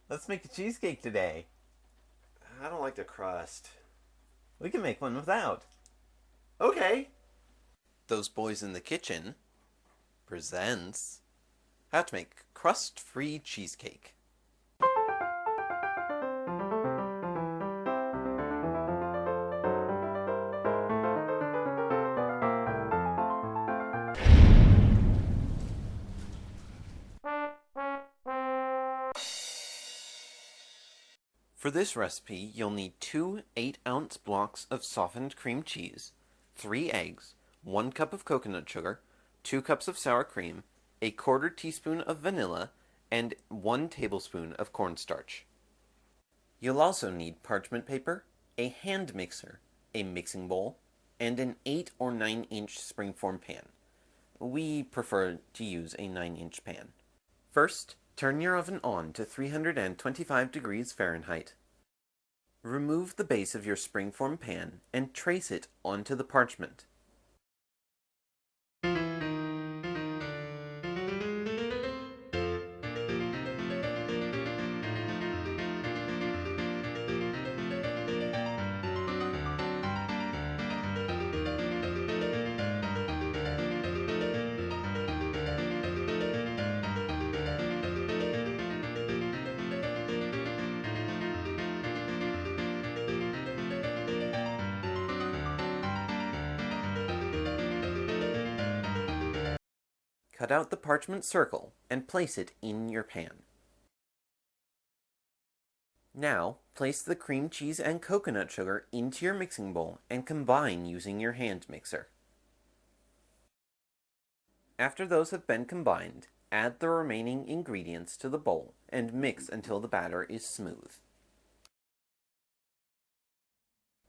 Let's make a cheesecake today. I don't like the crust. We can make one without. Okay. Those Boys in the Kitchen presents how to make crust-free cheesecake. For this recipe, you'll need 2 8-ounce blocks of softened cream cheese, 3 eggs, 1 cup of coconut sugar, 2 cups of sour cream, a quarter teaspoon of vanilla, and 1 tablespoon of cornstarch. You'll also need parchment paper, a hand mixer, a mixing bowl, and an 8 or 9-inch springform pan. We prefer to use a 9-inch pan. First, turn your oven on to 325 degrees Fahrenheit. Remove the base of your springform pan and trace it onto the parchment. Cut out the parchment circle and place it in your pan. Now, place the cream cheese and coconut sugar into your mixing bowl and combine using your hand mixer. After those have been combined, add the remaining ingredients to the bowl and mix until the batter is smooth.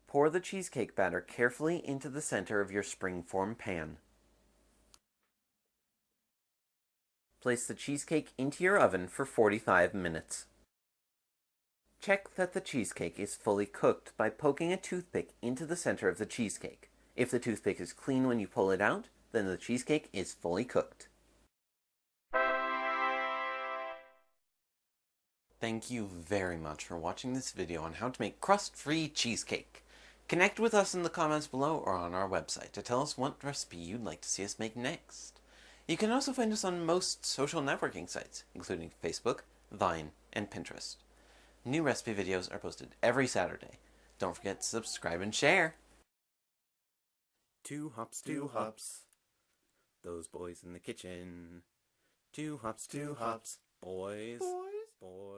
Pour the cheesecake batter carefully into the center of your springform pan. Place the cheesecake into your oven for 45 minutes. Check that the cheesecake is fully cooked by poking a toothpick into the center of the cheesecake. If the toothpick is clean when you pull it out, then the cheesecake is fully cooked. Thank you very much for watching this video on how to make crust-free cheesecake. Connect with us in the comments below or on our website to tell us what recipe you'd like to see us make next. You can also find us on most social networking sites, including Facebook, Vine, and Pinterest. New recipe videos are posted every Saturday. Don't forget to subscribe and share. 2 hops, 2 hops. Those boys in the kitchen. 2 hops, 2 hops. Boys, boys.